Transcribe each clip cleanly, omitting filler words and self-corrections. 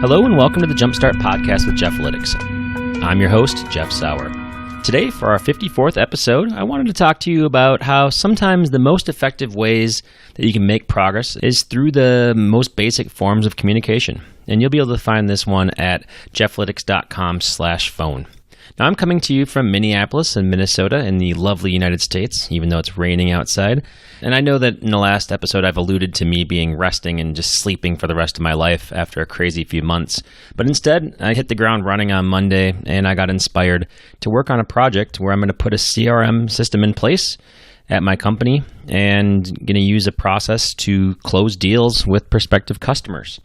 Hello and welcome to the Jumpstart Podcast with Jeffalytics. I'm your host, Jeff Sauer. Today, for our 54th episode, I wanted to talk to you about how sometimes the most effective ways that you can make progress is through the most basic forms of communication. And you'll be able to find this one at jeffalytics.com/phone. Now, I'm coming to you from Minneapolis in Minnesota in the lovely United States, even though it's raining outside. And I know that in the last episode, I've alluded to me being resting and just sleeping for the rest of my life after a crazy few months. But instead, I hit the ground running on Monday, and I got inspired to work on a project where I'm going to put a CRM system in place at my company and going to use a process to close deals with prospective customers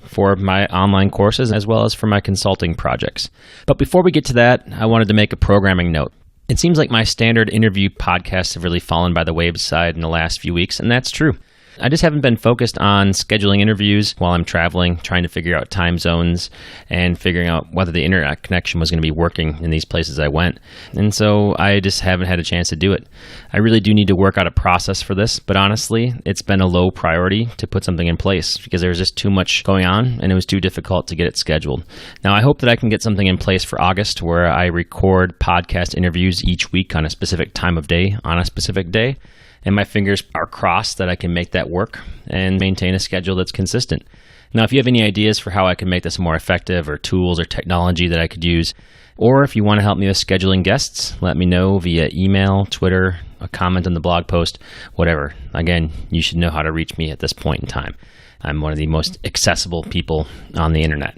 for my online courses as well as for my consulting projects. But before we get to that, I wanted to make a programming note. It seems like my standard interview podcasts have really fallen by the wayside in the last few weeks, and that's true. I just haven't been focused on scheduling interviews while I'm traveling, trying to figure out time zones and figuring out whether the internet connection was going to be working in these places I went. And so I just haven't had a chance to do it. I really do need to work out a process for this, but honestly, it's been a low priority to put something in place because there was just too much going on and it was too difficult to get it scheduled. Now, I hope that I can get something in place for August where I record podcast interviews each week on a specific time of day on a specific day. And my fingers are crossed that I can make that work and maintain a schedule that's consistent. Now, if you have any ideas for how I can make this more effective or tools or technology that I could use, or if you want to help me with scheduling guests, let me know via email, Twitter, a comment on the blog post, whatever. Again, you should know how to reach me at this point in time. I'm one of the most accessible people on the internet.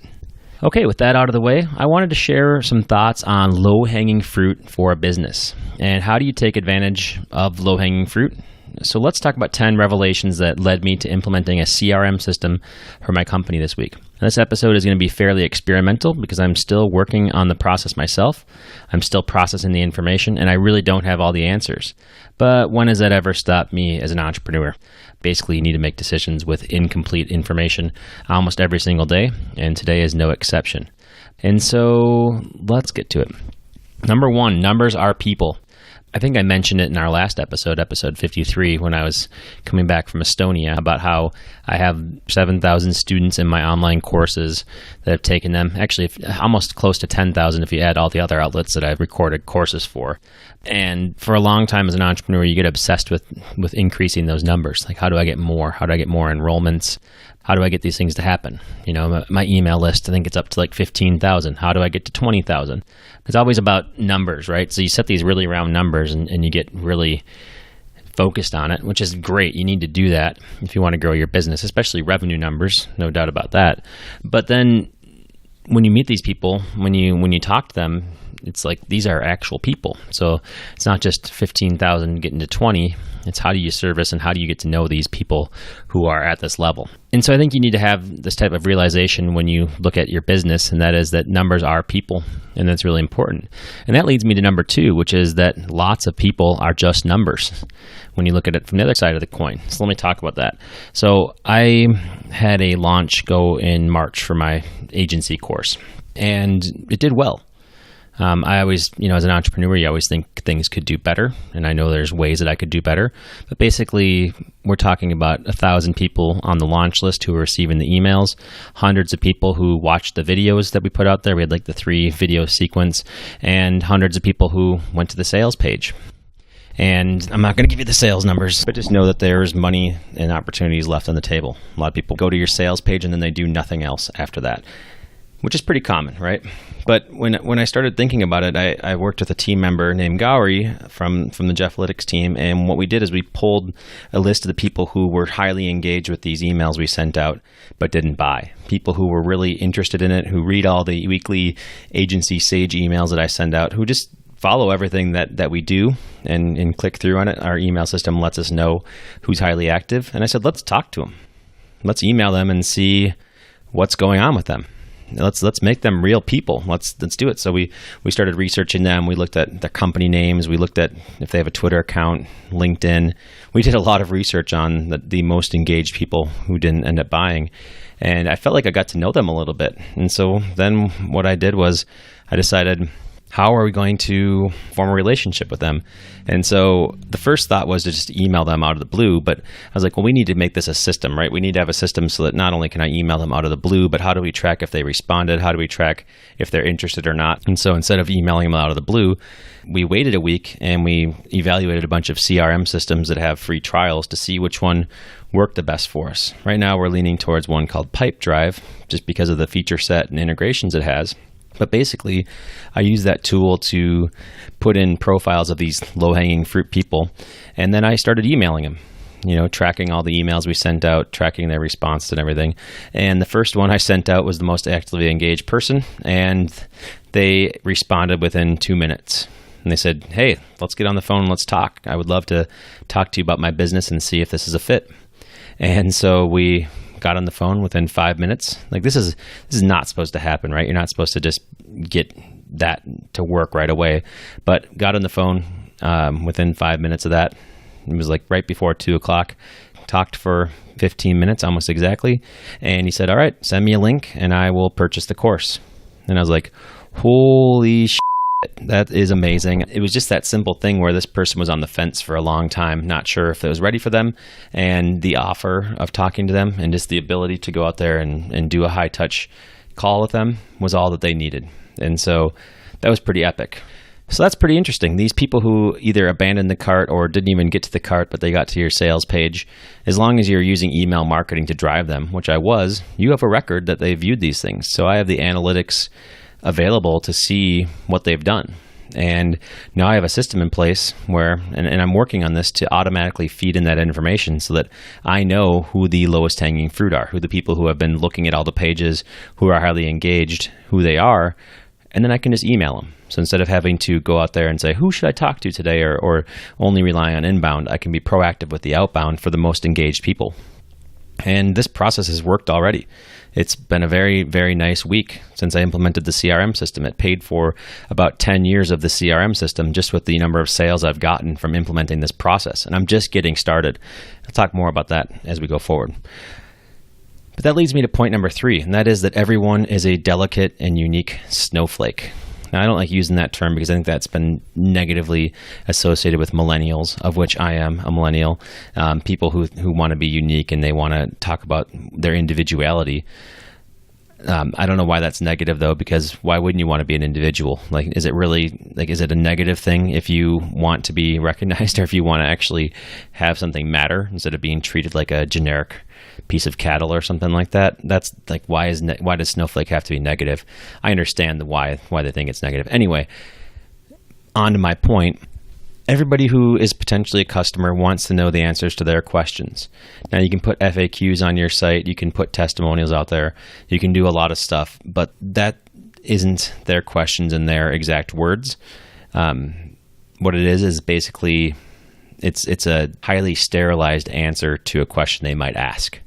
Okay, with that out of the way, I wanted to share some thoughts on low-hanging fruit for a business. And how do you take advantage of low-hanging fruit? So let's talk about 10 revelations that led me to implementing a CRM system for my company this week. This episode is going to be fairly experimental because I'm still working on the process myself. I'm still processing the information, and I really don't have all the answers. But when has that ever stopped me as an entrepreneur? Basically, you need to make decisions with incomplete information almost every single day, and today is no exception. And so let's get to it. Number one, numbers are people. I think I mentioned it in our last episode, episode 53, when I was coming back from Estonia, about how I have 7,000 students in my online courses that have taken them. Actually, almost close to 10,000 if you add all the other outlets that I've recorded courses for. And for a long time as an entrepreneur, you get obsessed with increasing those numbers. Like, how do I get more? How do I get more enrollments? How do I get these things to happen? You know, my email list, I think it's up to like 15,000. How do I get to 20,000? It's always about numbers, right? So you set these really round numbers and you get really focused on it, which is great. You need to do that if you want to grow your business, especially revenue numbers, no doubt about that. But then when you meet these people, when you talk to them, it's like these are actual people. So it's not just 15,000 getting to 20. It's how do you service and how do you get to know these people who are at this level. And so I think you need to have this type of realization when you look at your business, and that is that numbers are people, and that's really important. And that leads me to number two, which is that lots of people are just numbers when you look at it from the other side of the coin. So let me talk about that. So I had a launch go in March for my agency course, and it did well. I always, as an entrepreneur, you always think things could do better, and I know there's ways that I could do better. But basically, we're talking about 1,000 people on the launch list who were receiving the emails, hundreds of people who watched the videos that we put out there. We had like the 3 video sequence, and hundreds of people who went to the sales page. And I'm not going to give you the sales numbers, but just know that there's money and opportunities left on the table. A lot of people go to your sales page and then they do nothing else after that, which is pretty common, right? But when I started thinking about it, I worked with a team member named Gauri from the Jeffalytics team, and what we did is we pulled a list of the people who were highly engaged with these emails we sent out but didn't buy. People who were really interested in it, who read all the weekly agency Sage emails that I send out, who just follow everything that we do and click through on it. Our email system lets us know who's highly active. And I said, let's talk to them. Let's email them and see what's going on with them. Let's make them real people. Let's do it. So we started researching them. We looked at their company names. We looked at if they have a Twitter account, LinkedIn. We did a lot of research on the most engaged people who didn't end up buying. And I felt like I got to know them a little bit. And so then what I did was I decided, how are we going to form a relationship with them? And so the first thought was to just email them out of the blue, but I was like, well, we need to make this a system, right? We need to have a system so that not only can I email them out of the blue, but how do we track if they responded? How do we track if they're interested or not? And so instead of emailing them out of the blue, we waited a week and we evaluated a bunch of CRM systems that have free trials to see which one worked the best for us. Right now, we're leaning towards one called Pipedrive, just because of the feature set and integrations it has. But basically, I use that tool to put in profiles of these low-hanging fruit people, and then I started emailing them, tracking all the emails we sent out, tracking their response and everything. And the first one I sent out was the most actively engaged person, and they responded within 2 minutes. And they said, hey, let's get on the phone and let's talk. I would love to talk to you about my business and see if this is a fit. And so we got on the phone within 5 minutes. Like this is not supposed to happen, right? You're not supposed to just get that to work right away. But got on the phone within 5 minutes of that. It was like right before 2:00. Talked for 15 minutes, almost exactly. And he said, all right, send me a link and I will purchase the course. And I was like, holy shit. That is amazing. It was just that simple thing where this person was on the fence for a long time, not sure if it was ready for them. And the offer of talking to them and just the ability to go out there and do a high touch call with them was all that they needed. And so that was pretty epic. So that's pretty interesting. These people who either abandoned the cart or didn't even get to the cart, but they got to your sales page, as long as you're using email marketing to drive them, which I was, you have a record that they viewed these things. So I have the analytics available to see what they've done. And now I have a system in place where, and I'm working on this to automatically feed in that information so that I know who the lowest hanging fruit are, who the people who have been looking at all the pages, who are highly engaged, who they are, and then I can just email them. So instead of having to go out there and say, who should I talk to today, or only rely on inbound, I can be proactive with the outbound for the most engaged people. And this process has worked already. It's been a very, very nice week since I implemented the CRM system. It paid for about 10 years of the CRM system just with the number of sales I've gotten from implementing this process. And I'm just getting started. I'll talk more about that as we go forward. But that leads me to point number 3, and that is that everyone is a delicate and unique snowflake. Now, I don't like using that term because I think that's been negatively associated with millennials, of which I am a millennial, people who want to be unique and they want to talk about their individuality. I don't know why that's negative, though, because why wouldn't you want to be an individual? Like, is it really, like, is it a negative thing if you want to be recognized or if you want to actually have something matter instead of being treated like a generic piece of cattle or something like that? That's like, why does Snowflake have to be negative? I understand why they think it's negative. Anyway, on to my point. Everybody who is potentially a customer wants to know the answers to their questions. Now, you can put FAQs on your site, you can put testimonials out there, you can do a lot of stuff, but that isn't their questions in their exact words. What it is basically it's a highly sterilized answer to a question they might ask.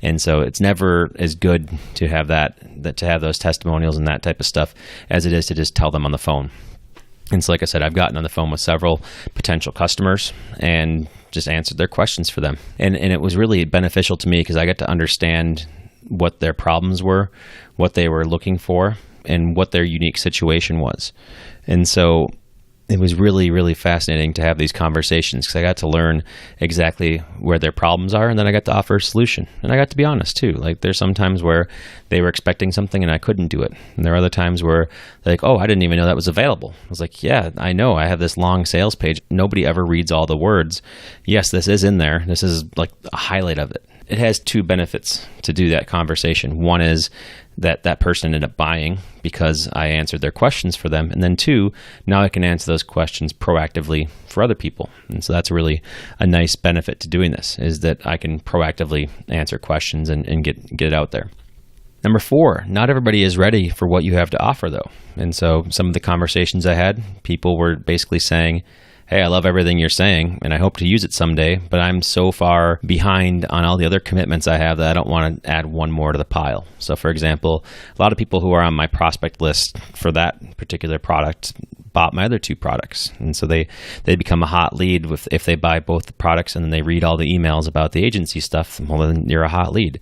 And so it's never as good to have to have those testimonials and that type of stuff as it is to just tell them on the phone. And so, like I said, I've gotten on the phone with several potential customers and just answered their questions for them. And it was really beneficial to me because I got to understand what their problems were, what they were looking for, and what their unique situation was. And so it was really, really fascinating to have these conversations because I got to learn exactly where their problems are, and then I got to offer a solution. And I got to be honest too. Like, there's some times where they were expecting something and I couldn't do it. And there are other times where they're like, oh, I didn't even know that was available. I was like, yeah, I know. I have this long sales page. Nobody ever reads all the words. Yes, this is in there. This is like a highlight of it. It has 2 benefits to do that conversation. One is that person ended up buying because I answered their questions for them. And then 2, now I can answer those questions proactively for other people. And so that's really a nice benefit to doing this, is that I can proactively answer questions and get it out there. Number 4, not everybody is ready for what you have to offer, though. And so some of the conversations I had, people were basically saying, hey, I love everything you're saying, and I hope to use it someday, but I'm so far behind on all the other commitments I have that I don't want to add one more to the pile. So, for example, a lot of people who are on my prospect list for that particular product bought my other 2 products. And so they become a hot lead if they buy both the products and then they read all the emails about the agency stuff. Well, then you're a hot lead.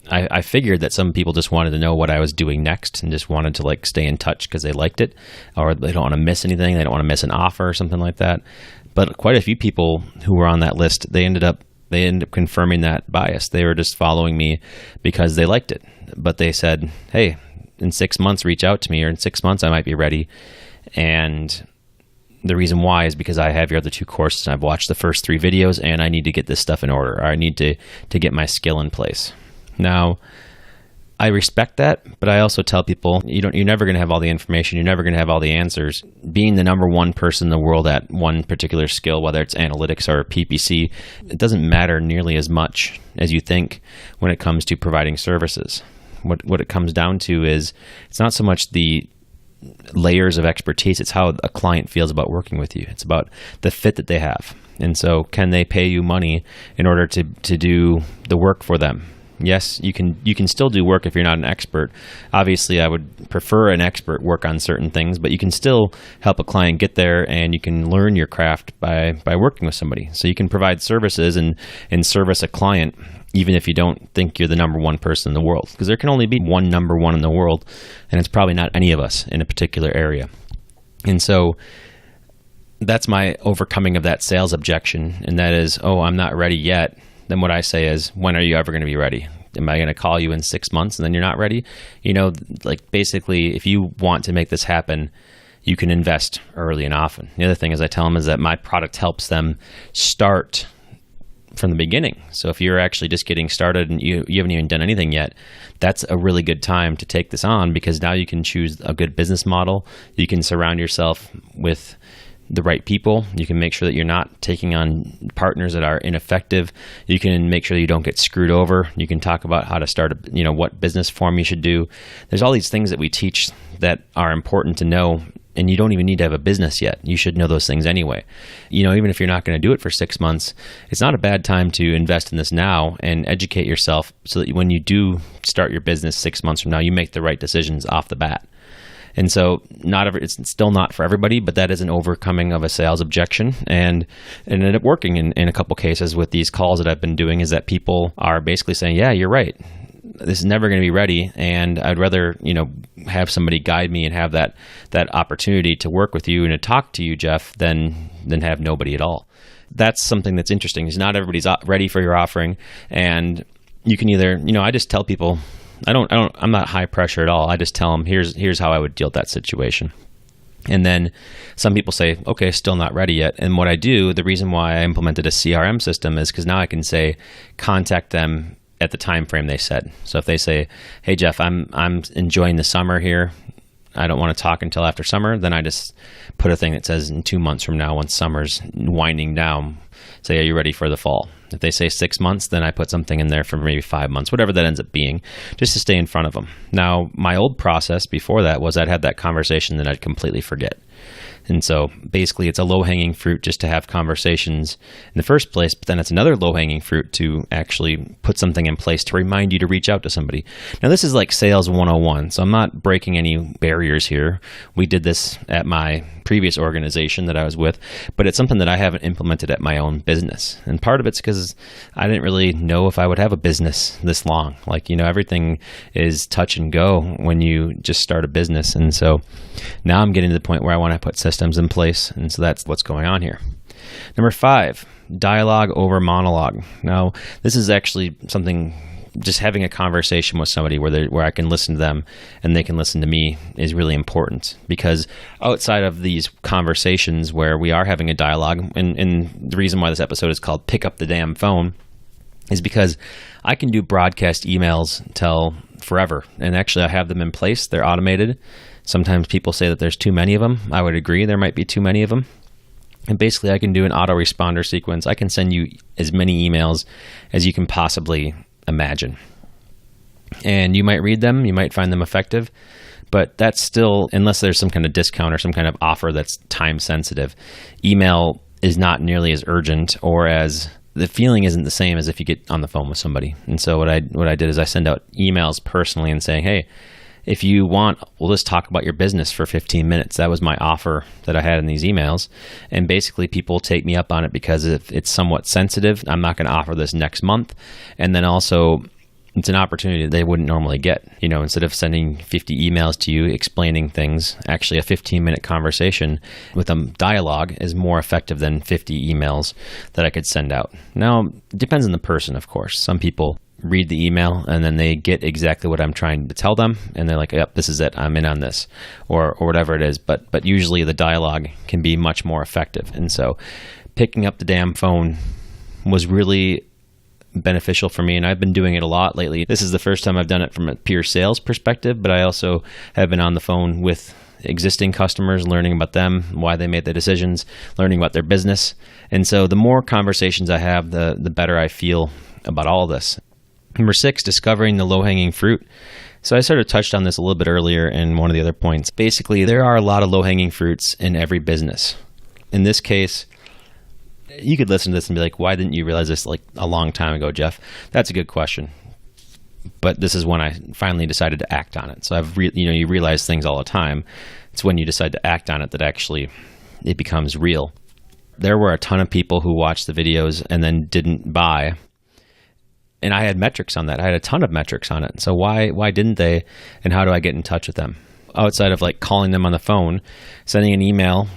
I figured that some people just wanted to know what I was doing next and just wanted to like stay in touch because they liked it, or they don't want to miss anything. They don't want to miss an offer or something like that. But quite a few people who were on that list, they ended up confirming that bias. They were just following me because they liked it. But they said, hey, in 6 months, reach out to me, or in 6 months, I might be ready. And the reason why is because I have your other 2 courses and I've watched the first 3 videos and I need to get this stuff in order, or I need to get my skill in place. Now, I respect that, but I also tell people you're never going to have all the information. You're never going to have all the answers. Being the number 1 person in the world at one particular skill, whether it's analytics or PPC, it doesn't matter nearly as much as you think when it comes to providing services. What it comes down to is it's not so much the layers of expertise, it's how a client feels about working with you. It's about the fit that they have. And so can they pay you money in order to do the work for them? Yes, you can still do work if you're not an expert. Obviously, I would prefer an expert work on certain things, but you can still help a client get there, and you can learn your craft by working with somebody. So you can provide services and service a client even if you don't think you're the number 1 person in the world, because there can only be one number 1 in the world, and it's probably not any of us in a particular area. And so that's my overcoming of that sales objection, and that is, oh, I'm not ready yet. Then what I say is, when are you ever going to be ready? Am I going to call you in 6 months and then you're not ready? Like basically, if you want to make this happen, you can invest early and often. The other thing is I tell them is that my product helps them start from the beginning. So if you're actually just getting started and you haven't even done anything yet, that's a really good time to take this on, because now you can choose a good business model. You can surround yourself with the right people. You can make sure that you're not taking on partners that are ineffective. You can make sure that you don't get screwed over. You can talk about how to start what business form you should do. There's all these things that we teach that are important to know, and you don't even need to have a business yet. You should know those things anyway. Even if you're not going to do it for 6 months, it's not a bad time to invest in this now and educate yourself so that when you do start your business 6 months from now, you make the right decisions off the bat. And so it's still not for everybody, but that is an overcoming of a sales objection. And it ended up working in a couple cases with these calls that I've been doing, is that people are basically saying, yeah, you're right. This is never going to be ready. And I'd rather, have somebody guide me and have that opportunity to work with you and to talk to you, Jeff, than have nobody at all. That's something that's interesting, is not everybody's ready for your offering. And you can either, I just tell people, I'm not high pressure at all. I just tell them, here's how I would deal with that situation. And then some people say, okay, still not ready yet. And what I do, the reason why I implemented a CRM system is because now I can say, contact them at the time frame they said. So if they say, hey, Jeff, I'm enjoying the summer here, I don't want to talk until after summer, then I just put a thing that says in 2 months from now, once summer's winding down, say, are you ready for the fall? If they say 6 months, then I put something in there for maybe 5 months, whatever that ends up being, just to stay in front of them. Now, my old process before that was I'd have that conversation that I'd completely forget. And so basically it's a low-hanging fruit just to have conversations in the first place, but then it's another low-hanging fruit to actually put something in place to remind you to reach out to somebody. Now this is like sales 101, so I'm not breaking any barriers here. We did this at my previous organization that I was with, but it's something that I haven't implemented at my own business. And part of it's because I didn't really know if I would have a business this long. Like, everything is touch and go when you just start a business. And so now I'm getting to the point where I want to put systems in place. And so that's what's going on here. Number 5, dialogue over monologue. Now, this is actually something, just having a conversation with somebody where I can listen to them and they can listen to me is really important, because outside of these conversations where we are having a dialogue, and the reason why this episode is called Pick Up the Damn Phone is because I can do broadcast emails till forever. And actually I have them in place. They're automated. Sometimes people say that there's too many of them. I would agree there might be too many of them. And basically I can do an autoresponder sequence. I can send you as many emails as you can possibly imagine. And you might read them, you might find them effective, but that's still, unless there's some kind of discount or some kind of offer that's time sensitive, email is not nearly as urgent, or as the feeling isn't the same as if you get on the phone with somebody. And so what I did is I send out emails personally and saying, hey, if you want, we'll just talk about your business for 15 minutes. That was my offer that I had in these emails. And basically people take me up on it because if it's somewhat sensitive, I'm not going to offer this next month. And then also it's an opportunity they wouldn't normally get. Instead of sending 50 emails to you explaining things, actually a 15-minute conversation with a dialogue is more effective than 50 emails that I could send out. Now, it depends on the person, of course. Some people read the email and then they get exactly what I'm trying to tell them, and they're like, yep, this is it, I'm in on this, or whatever it is. But usually the dialogue can be much more effective. And so picking up the damn phone was really beneficial for me, and I've been doing it a lot lately. This is the first time I've done it from a pure sales perspective, but I also have been on the phone with existing customers, learning about them, why they made the decisions, learning about their business. And so the more conversations I have, the better I feel about all this. Number 6, discovering the low-hanging fruit. So I sort of touched on this a little bit earlier in one of the other points. Basically, there are a lot of low-hanging fruits in every business. In this case, you could listen to this and be like, why didn't you realize this like a long time ago, Jeff? That's a good question. But this is when I finally decided to act on it. So you realize things all the time. It's when you decide to act on it that actually it becomes real. There were a ton of people who watched the videos and then didn't buy. And I had metrics on that. I had a ton of metrics on it. So why didn't they? And how do I get in touch with them? Outside of like calling them on the phone, sending an email,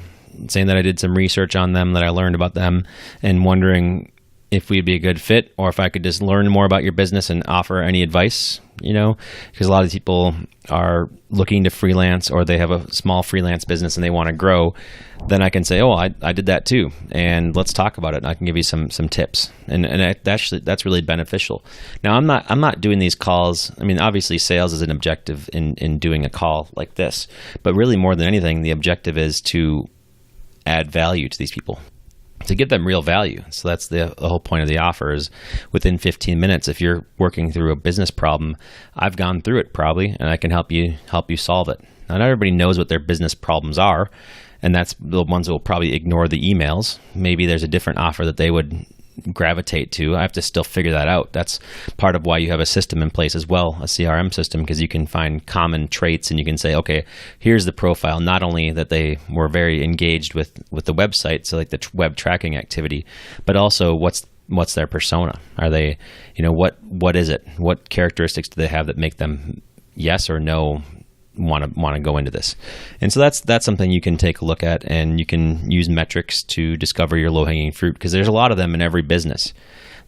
saying that I did some research on them, that I learned about them, and wondering if we'd be a good fit, or if I could just learn more about your business and offer any advice, because a lot of people are looking to freelance, or they have a small freelance business and they want to grow. Then I can say, oh, I did that too, and let's talk about it. And I can give you some tips, and that's really beneficial. Now, I'm not doing these calls. I mean, obviously, sales is an objective in doing a call like this, but really more than anything, the objective is to add value to these people, to give them real value. So that's the whole point of the offer, is within 15 minutes, if you're working through a business problem, I've gone through it probably, and I can help you solve it. Now, not everybody knows what their business problems are, and that's the ones that will probably ignore the emails. Maybe there's a different offer that they would gravitate to. I have to still figure that out. That's part of why you have a system in place as well, a CRM system, because you can find common traits and you can say, okay, here's the profile. Not only that they were very engaged with the website, so like the web tracking activity, but also what's their persona? Are they, what is it? What characteristics do they have that make them yes or no want to go into this? And so that's something you can take a look at, and you can use metrics to discover your low-hanging fruit, because there's a lot of them in every business.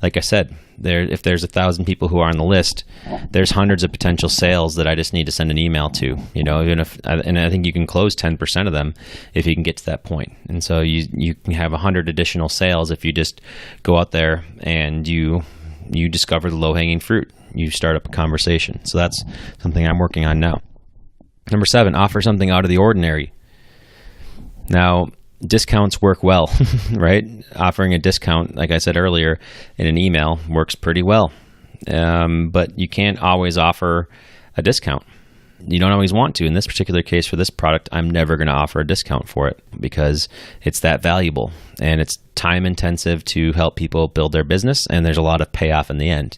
Like I said, if there's 1,000 people who are on the list, there's hundreds of potential sales that I just need to send an email to, and I think you can close 10% of them if you can get to that point. And so you can have 100 additional sales if you just go out there and you discover the low-hanging fruit. You start up a conversation. So that's something I'm working on now. Number 7, offer something out of the ordinary. Now, discounts work well, right? Offering a discount, like I said earlier, in an email works pretty well. But you can't always offer a discount. You don't always want to. In this particular case for this product, I'm never going to offer a discount for it because it's that valuable, and it's time intensive to help people build their business, and there's a lot of payoff in the end.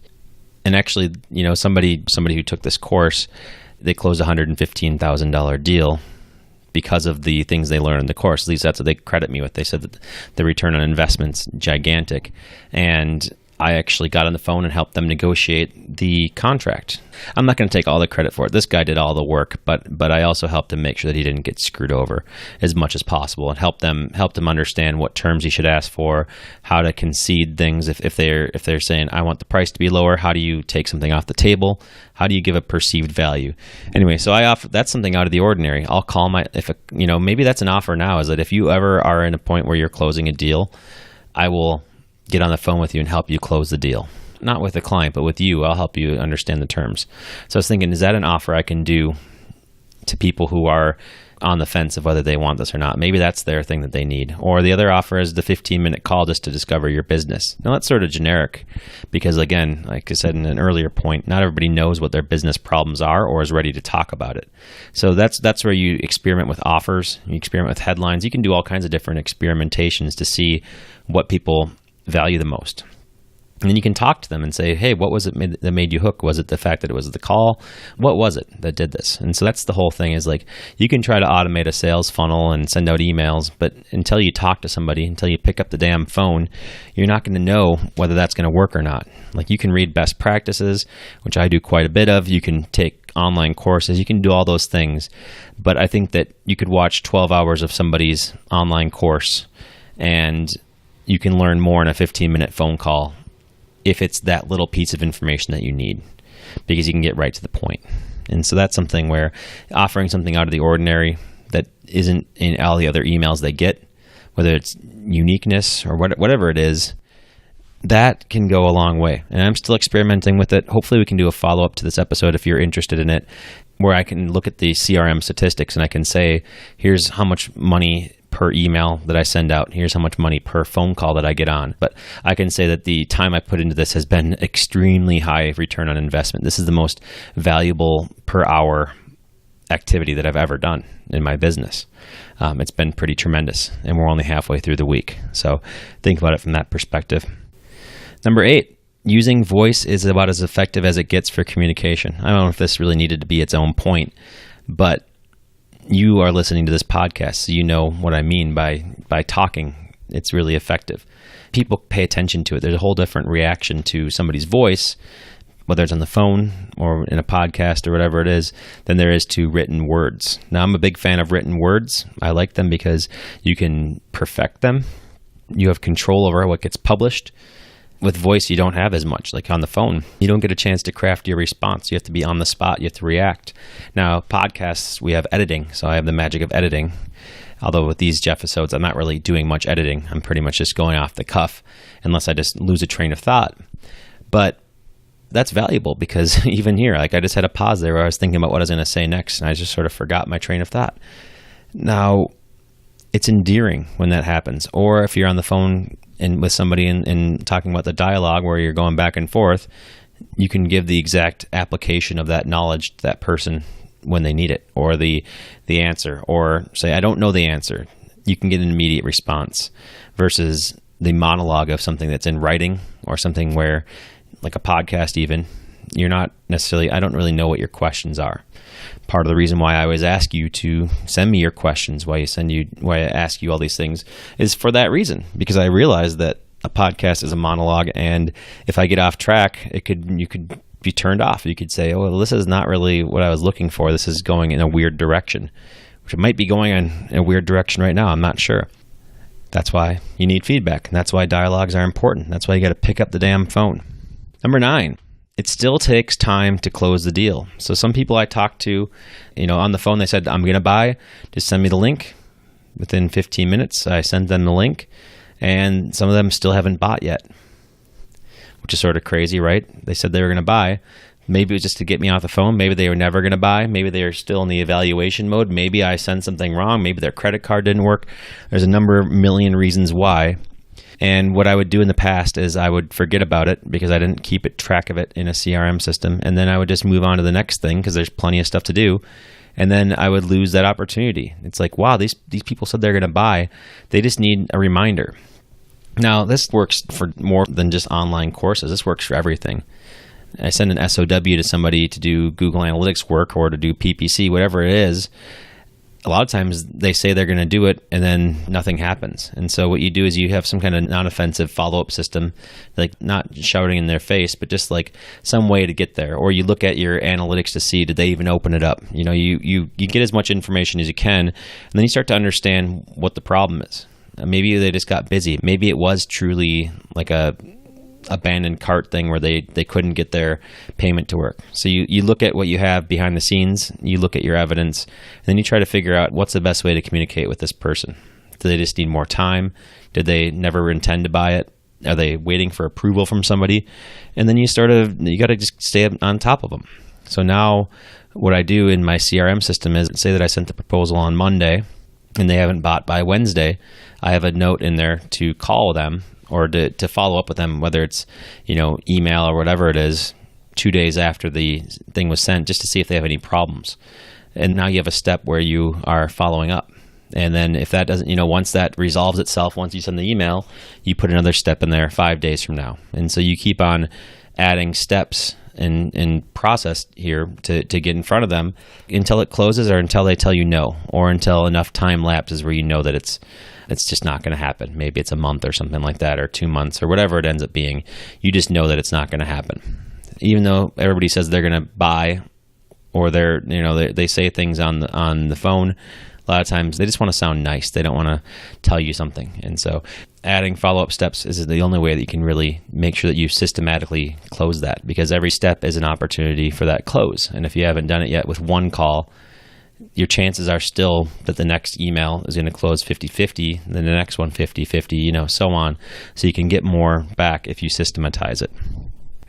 And actually, somebody who took this course, they closed a $115,000 deal because of the things they learned in the course. At least that's what they credit me with. They said that the return on investment's gigantic. And I actually got on the phone and helped them negotiate the contract. I'm not going to take all the credit for it. This guy did all the work, but I also helped him make sure that he didn't get screwed over as much as possible, and helped him understand what terms he should ask for, how to concede things if they're saying, I want the price to be lower. How do you take something off the table? How do you give a perceived value? Anyway, so I offer, that's something out of the ordinary. I'll call maybe that's an offer now, is that if you ever are in a point where you're closing a deal, I will get on the phone with you and help you close the deal. Not with the client, but with you. I'll help you understand the terms. So I was thinking, is that an offer I can do to people who are on the fence of whether they want this or not? Maybe that's their thing that they need. Or the other offer is the 15-minute call just to discover your business. Now, that's sort of generic because, again, like I said in an earlier point, not everybody knows what their business problems are or is ready to talk about it. So that's where you experiment with offers. You experiment with headlines. You can do all kinds of different experimentations to see what people value the most. And then you can talk to them and say, hey, what was it that made you hook? Was it the fact that it was the call? What was it that did this? And so that's the whole thing, is like, you can try to automate a sales funnel and send out emails, but until you talk to somebody, until you pick up the damn phone, you're not going to know whether that's going to work or not. Like, you can read best practices, which I do quite a bit of. You can take online courses. You can do all those things. But I think that you could watch 12 hours of somebody's online course, and you can learn more in a 15-minute phone call if it's that little piece of information that you need, because you can get right to the point. And so that's something where offering something out of the ordinary that isn't in all the other emails they get, whether it's uniqueness or whatever it is, that can go a long way. And I'm still experimenting with it. Hopefully we can do a follow-up to this episode if you're interested in it, where I can look at the CRM statistics and I can say, here's how much money per email that I send out. Here's how much money per phone call that I get on. But I can say that the time I put into this has been extremely high return on investment. This is the most valuable per hour activity that I've ever done in my business. It's been pretty tremendous, and we're only halfway through the week. So think about it from that perspective. Number 8, using voice is about as effective as it gets for communication. I don't know if this really needed to be its own point, but you are listening to this podcast, so you know what I mean by talking. It's really effective. People pay attention to it. There's a whole different reaction to somebody's voice, whether it's on the phone or in a podcast or whatever it is, than there is to written words. Now, I'm a big fan of written words. I like them because you can perfect them. You have control over what gets published. With voice, you don't have as much. Like on the phone, you don't get a chance to craft your response. You have to be on the spot. You have to react. Now, podcasts, we have editing, so I have the magic of editing. Although with these Jeffasodes, I'm not really doing much editing. I'm pretty much just going off the cuff, unless I just lose a train of thought. But that's valuable, because even here, like, I just had a pause there where I was thinking about what I was going to say next, and I just sort of forgot my train of thought. Now, it's endearing when that happens. Or if you're on the phone and with somebody and talking about the dialogue where you're going back and forth, you can give the exact application of that knowledge to that person when they need it, or the answer, or say, I don't know the answer. You can get an immediate response, versus the monologue of something that's in writing, or something where, like a podcast even, you're not necessarily, I don't really know what your questions are. Part of the reason why I always ask you to send me your questions, why I ask you all these things, is for that reason, because I realize that a podcast is a monologue, and if I get off track, you could be turned off. You could say, oh, well, this is not really what I was looking for. This is going in a weird direction, which it might be going in a weird direction right now. I'm not sure. That's why you need feedback, and that's why dialogues are important. That's why you got to pick up the damn phone. Number 9. It still takes time to close the deal. So some people I talked to, on the phone, they said, I'm going to buy, just send me the link. Within 15 minutes, I sent them the link, and some of them still haven't bought yet, which is sort of crazy, right? They said they were going to buy. Maybe it was just to get me off the phone. Maybe they were never going to buy. Maybe they are still in the evaluation mode. Maybe I sent something wrong. Maybe their credit card didn't work. There's a million reasons why. And what I would do in the past is I would forget about it, because I didn't keep track of it in a CRM system. And then I would just move on to the next thing, because there's plenty of stuff to do. And then I would lose that opportunity. It's like, wow, these people said they're going to buy. They just need a reminder. Now, this works for more than just online courses. This works for everything. I send an SOW to somebody to do Google Analytics work or to do PPC, whatever it is. A lot of times they say they're going to do it, and then nothing happens. And so what you do is you have some kind of non-offensive follow-up system, like not shouting in their face, but just like some way to get there. Or you look at your analytics to see, did they even open it up? You get as much information as you can, and then you start to understand what the problem is. Maybe they just got busy. Maybe it was truly like a abandoned cart thing where they couldn't get their payment to work. So you look at what you have behind the scenes, you look at your evidence, and then you try to figure out what's the best way to communicate with this person. Do they just need more time? Did they never intend to buy it? Are they waiting for approval from somebody? And then you got to just stay on top of them. So now what I do in my CRM system is, say that I sent the proposal on Monday and they haven't bought by Wednesday, I have a note in there to call them or to follow up with them, whether it's, email or whatever it is, 2 days after the thing was sent, just to see if they have any problems. And now you have a step where you are following up. And then if that doesn't, once that resolves itself, once you send the email, you put another step in there 5 days from now. And so you keep on adding steps and process here to get in front of them until it closes, or until they tell you no, or until enough time lapses where you know that it's just not going to happen. Maybe it's a month or something like that, or 2 months, or whatever it ends up being. You just know that it's not going to happen. Even though everybody says they're going to buy, or they say things on the phone, a lot of times they just want to sound nice. They don't want to tell you something. And so adding follow-up steps is the only way that you can really make sure that you systematically close that, because every step is an opportunity for that close. And if you haven't done it yet with one call, your chances are still that the next email is going to close 50-50, then the next one 50-50, so on. So you can get more back if you systematize it.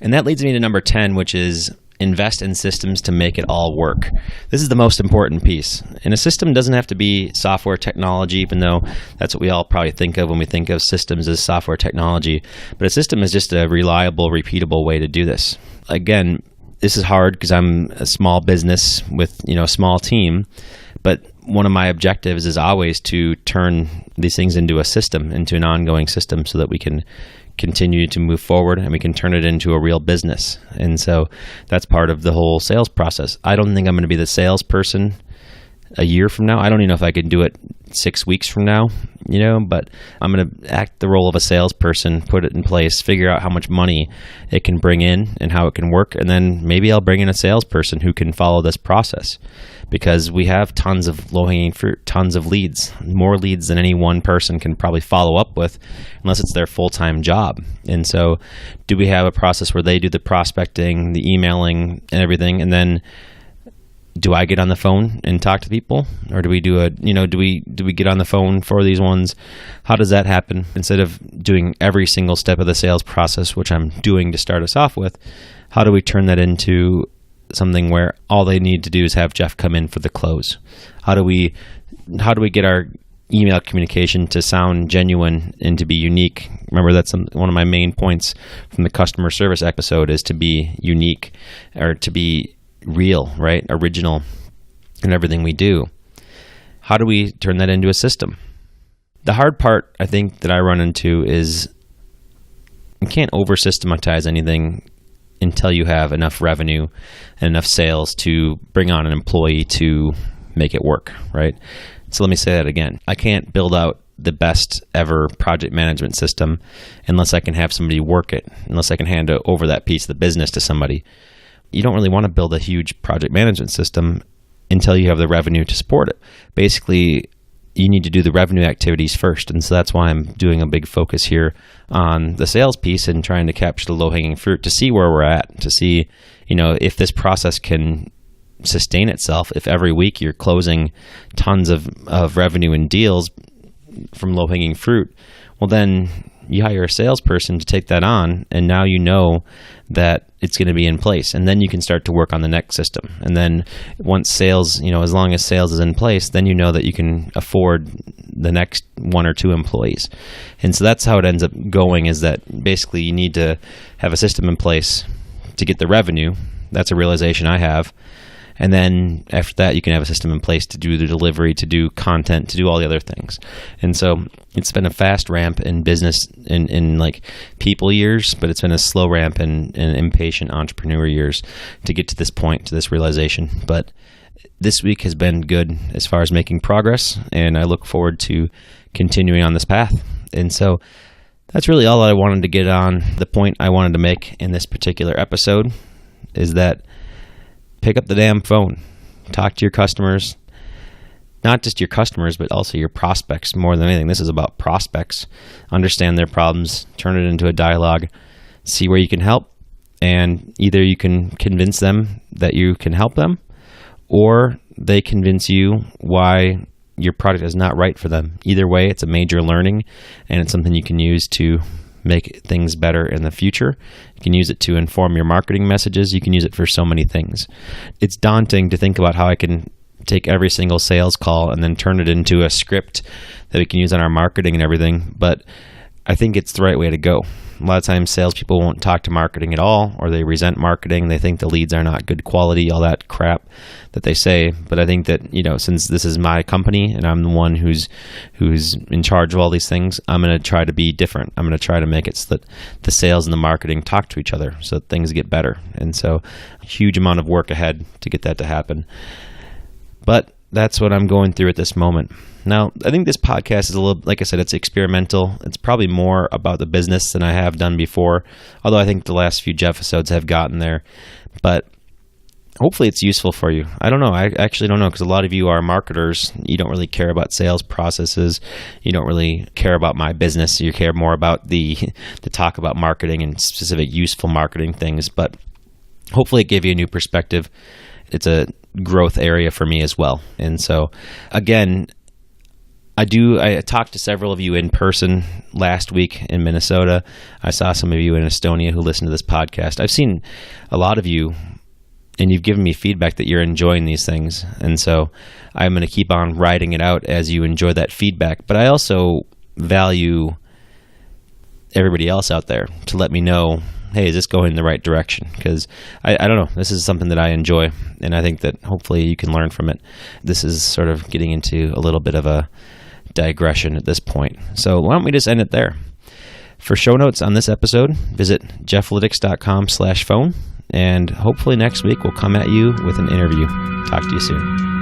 And that leads me to number 10, which is invest in systems to make it all work. This is the most important piece. And a system doesn't have to be software technology, even though that's what we all probably think of when we think of systems as software technology. But a system is just a reliable, repeatable way to do this. Again, this is hard because I'm a small business with a small team, but one of my objectives is always to turn these things into a system, into an ongoing system, so that we can continue to move forward and we can turn it into a real business. And so that's part of the whole sales process. I don't think I'm going to be the salesperson a year from now. I don't even know if I could do it 6 weeks from now, but I'm going to act the role of a salesperson, put it in place, figure out how much money it can bring in and how it can work. And then maybe I'll bring in a salesperson who can follow this process, because we have tons of low-hanging fruit, tons of leads, more leads than any one person can probably follow up with, unless it's their full-time job. And so do we have a process where they do the prospecting, the emailing and everything, and then do I get on the phone and talk to people, or do we do do we get on the phone for these ones? How does that happen? Instead of doing every single step of the sales process, which I'm doing to start us off with, how do we turn that into something where all they need to do is have Jeff come in for the close? How do we get our email communication to sound genuine and to be unique? Remember, that's one of my main points from the customer service episode, is to be unique, or to be real, right? Original in everything we do. How do we turn that into a system? The hard part, I think, that I run into is you can't over-systematize anything until you have enough revenue and enough sales to bring on an employee to make it work, right? So let me say that again. I can't build out the best ever project management system unless I can have somebody work it, unless I can hand over that piece of the business to somebody. You don't really want to build a huge project management system until you have the revenue to support it. Basically, you need to do the revenue activities first. And so that's why I'm doing a big focus here on the sales piece and trying to capture the low-hanging fruit to see where we're at, to see, if this process can sustain itself. If every week you're closing tons of revenue and deals from low-hanging fruit, well, then you hire a salesperson to take that on, and now you know that it's going to be in place, and then you can start to work on the next system. And then once sales, as long as sales is in place, then you know that you can afford the next 1 or 2 employees. And so that's how it ends up going, is that basically you need to have a system in place to get the revenue. That's a realization I have. And then after that, you can have a system in place to do the delivery, to do content, to do all the other things. And so it's been a fast ramp in business in like people years, but it's been a slow ramp in impatient entrepreneur years to get to this point, to this realization. But this week has been good as far as making progress, and I look forward to continuing on this path. And so that's really all I wanted to get on. The point I wanted to make in this particular episode is that pick up the damn phone, talk to your customers, not just your customers, but also your prospects. More than anything, this is about prospects. Understand their problems, turn it into a dialogue, see where you can help, and either you can convince them that you can help them, or they convince you why your product is not right for them. Either way, it's a major learning, and it's something you can use to make things better in the future. You can use it to inform your marketing messages. You can use it for so many things. It's daunting to think about how I can take every single sales call and then turn it into a script that we can use on our marketing and everything. But I think it's the right way to go. A lot of times salespeople won't talk to marketing at all, or they resent marketing. They think the leads are not good quality, all that crap that they say. But I think that, since this is my company and I'm the one who's in charge of all these things, I'm going to try to be different. I'm going to try to make it so that the sales and the marketing talk to each other so that things get better. And so a huge amount of work ahead to get that to happen. But that's what I'm going through at this moment. Now, I think this podcast is a little, like I said, it's experimental. It's probably more about the business than I have done before, although I think the last few Jeffasodes have gotten there. But hopefully it's useful for you. I don't know. I actually don't know, because a lot of you are marketers. You don't really care about sales processes. You don't really care about my business. You care more about the talk about marketing and specific useful marketing things. But hopefully it gave you a new perspective. It's a growth area for me as well. And so, again, I talked to several of you in person last week in Minnesota. I saw some of you in Estonia who listened to this podcast. I've seen a lot of you, and you've given me feedback that you're enjoying these things. And so I'm going to keep on writing it out as you enjoy that feedback. But I also value everybody else out there to let me know, hey, is this going in the right direction? Because I don't know. This is something that I enjoy, and I think that hopefully you can learn from it. This is sort of getting into a little bit of a digression at this point. So why don't we just end it there? For show notes on this episode, visit jeffalytics.com/phone, and hopefully next week we'll come at you with an interview. Talk to you soon.